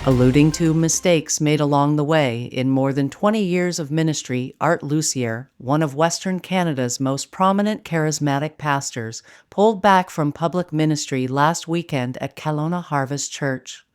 Alluding to mistakes made along the way, in more than 20 years of ministry, Art Lucier, one of Western Canada's most prominent charismatic pastors, pulled back from public ministry last weekend at Kelowna Harvest Church.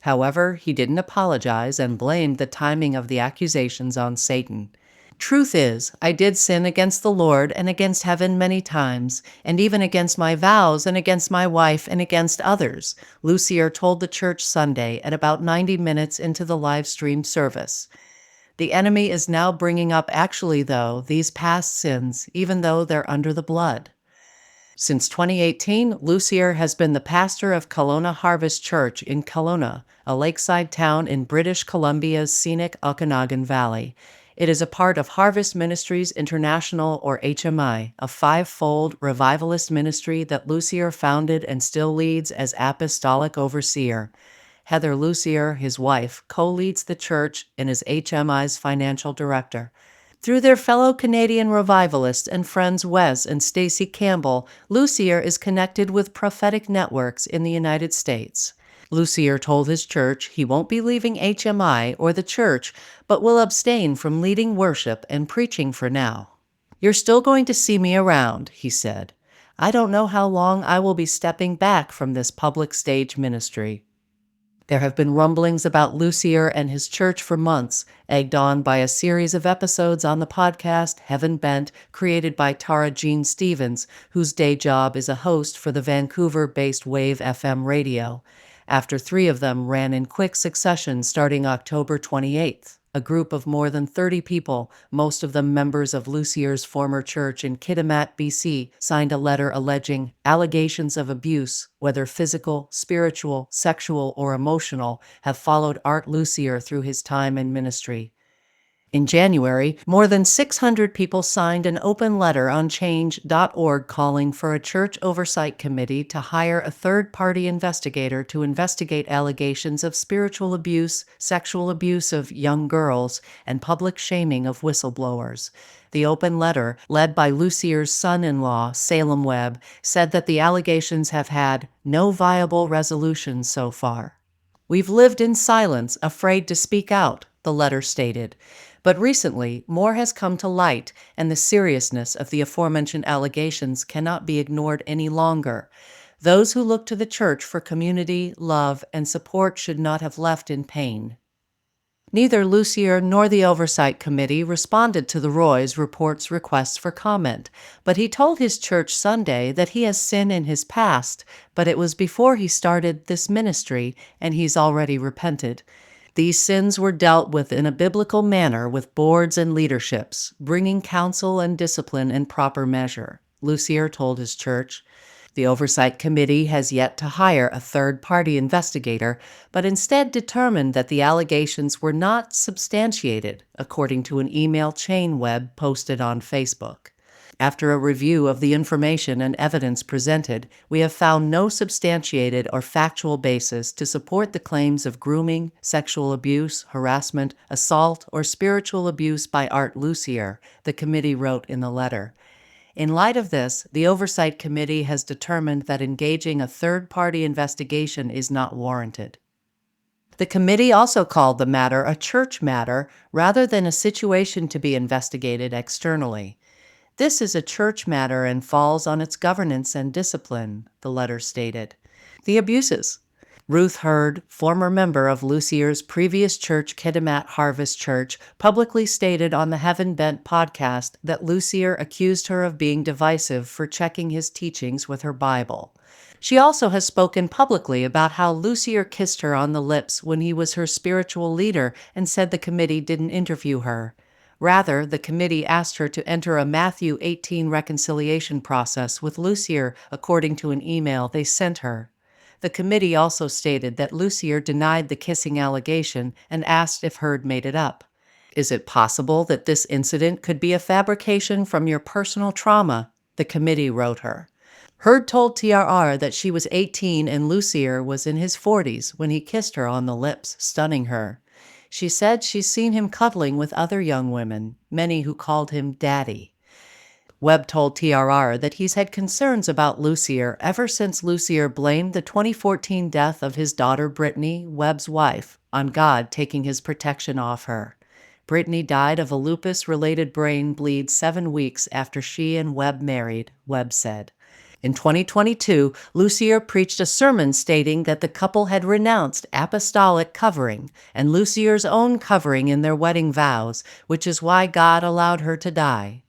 However, he didn't apologize and blamed the timing of the accusations on Satan. Truth is, I did sin against the Lord and against heaven many times, and even against my vows and against my wife and against others, Lucier told the church Sunday at about 90 minutes into the live stream service. The enemy is now bringing up these past sins, even though they're under the blood. Since 2018, Lucier has been the pastor of Kelowna Harvest Church in Kelowna, a lakeside town in British Columbia's scenic Okanagan Valley. It is a part of Harvest Ministries International, or HMI, a five-fold revivalist ministry that Lucier founded and still leads as apostolic overseer. Heather Lucier, his wife, co-leads the church and is HMI's financial director. Through their fellow Canadian revivalists and friends Wes and Stacey Campbell, Lucier is connected with prophetic networks in the United States. Lucier told his church he won't be leaving HMI or the church, but will abstain from leading worship and preaching for now. "You're still going to see me around," he said. "I don't know how long I will be stepping back from this public stage ministry." There have been rumblings about Lucier and his church for months, egged on by a series of episodes on the podcast Heaven Bent, created by Tara Jean Stevens, whose day job is a host for the Vancouver-based Wave FM radio. After 3 of them ran in quick succession starting October 28th. A group of more than 30 people, most of them members of Lucier's former church in Kitimat, BC, signed a letter alleging allegations of abuse, whether physical, spiritual, sexual, or emotional, have followed Art Lucier through his time in ministry. In January, more than 600 people signed an open letter on change.org calling for a church oversight committee to hire a third-party investigator to investigate allegations of spiritual abuse, sexual abuse of young girls, and public shaming of whistleblowers. The open letter, led by Lucier's son-in-law, Salem Webb, said that the allegations have had no viable resolution so far. "We've lived in silence, afraid to speak out," the letter stated. But recently, more has come to light, and the seriousness of the aforementioned allegations cannot be ignored any longer. Those who look to the church for community, love, and support should not have left in pain. Neither Lucier nor the Oversight Committee responded to the Roy's report's requests for comment, but he told his church Sunday that he has sin in his past, but it was before he started this ministry, and he's already repented. These sins were dealt with in a biblical manner with boards and leaderships, bringing counsel and discipline in proper measure, Lucier told his church. The Oversight Committee has yet to hire a third-party investigator, but instead determined that the allegations were not substantiated, according to an email chain Webb posted on Facebook. After a review of the information and evidence presented, we have found no substantiated or factual basis to support the claims of grooming, sexual abuse, harassment, assault, or spiritual abuse by Art Lucier, the committee wrote in the letter. In light of this, the Oversight Committee has determined that engaging a third-party investigation is not warranted. The committee also called the matter a church matter rather than a situation to be investigated externally. "This is a church matter and falls on its governance and discipline," the letter stated. The abuses. Ruth Hurd, former member of Lucier's previous church Kitimat Harvest Church, publicly stated on the Heaven Bent podcast that Lucier accused her of being divisive for checking his teachings with her Bible. She also has spoken publicly about how Lucier kissed her on the lips when he was her spiritual leader and said the committee didn't interview her. Rather, the committee asked her to enter a Matthew 18 reconciliation process with Lucier, according to an email they sent her. The committee also stated that Lucier denied the kissing allegation and asked if Hurd made it up. "Is it possible that this incident could be a fabrication from your personal trauma?" the committee wrote her. Hurd told TRR that she was 18 and Lucier was in his 40s when he kissed her on the lips, stunning her. She said she's seen him cuddling with other young women, many who called him Daddy. Webb told TRR that he's had concerns about Lucier ever since Lucier blamed the 2014 death of his daughter Brittany, Webb's wife, on God taking his protection off her. Brittany died of a lupus-related brain bleed 7 weeks after she and Webb married, Webb said. In 2022, Lucier preached a sermon stating that the couple had renounced apostolic covering and Lucier's own covering in their wedding vows, which is why God allowed her to die.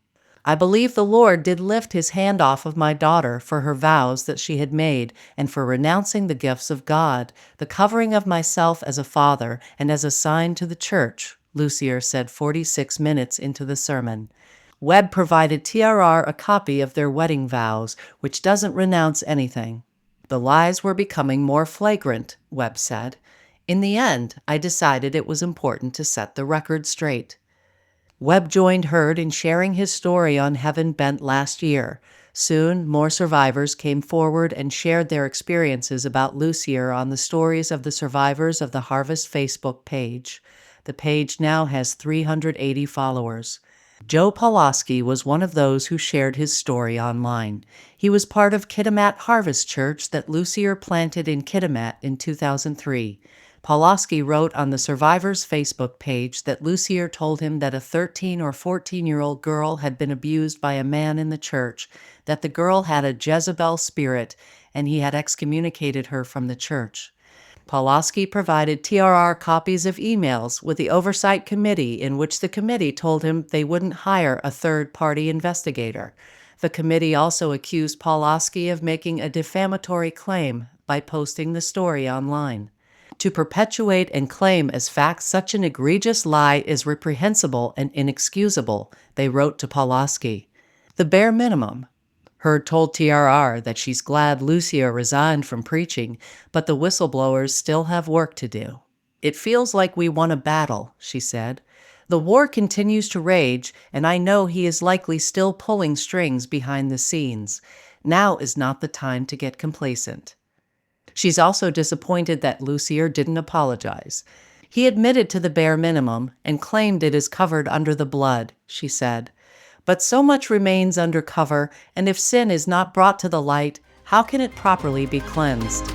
I believe the Lord did lift his hand off of my daughter for her vows that she had made and for renouncing the gifts of God, the covering of myself as a father and as a sign to the church, Lucier said 46 minutes into the sermon. Webb provided TRR a copy of their wedding vows, which doesn't renounce anything. The lies were becoming more flagrant, Webb said. In the end, I decided it was important to set the record straight. Webb joined Heard in sharing his story on Heaven Bent last year. Soon, more survivors came forward and shared their experiences about Lucier on the Stories of the Survivors of the Harvest Facebook page. The page now has 380 followers. Joe Pawlowski was one of those who shared his story online. He was part of Kitimat Harvest Church that Lucier planted in Kitimat in 2003. Pawlowski wrote on the Survivors Facebook page that Lucier told him that a 13 or 14-year-old girl had been abused by a man in the church, that the girl had a Jezebel spirit, and he had excommunicated her from the church. Pawlowski provided TRR copies of emails with the Oversight Committee in which the committee told him they wouldn't hire a third-party investigator. The committee also accused Pawlowski of making a defamatory claim by posting the story online. To perpetuate and claim as fact such an egregious lie is reprehensible and inexcusable, they wrote to Pawlowski. The bare minimum. Heard told TRR that she's glad Lucier resigned from preaching, but the whistleblowers still have work to do. It feels like we won a battle, she said. The war continues to rage, and I know he is likely still pulling strings behind the scenes. Now is not the time to get complacent. She's also disappointed that Lucier didn't apologize. He admitted to the bare minimum and claimed it is covered under the blood, she said. But so much remains under cover, and if sin is not brought to the light, how can it properly be cleansed?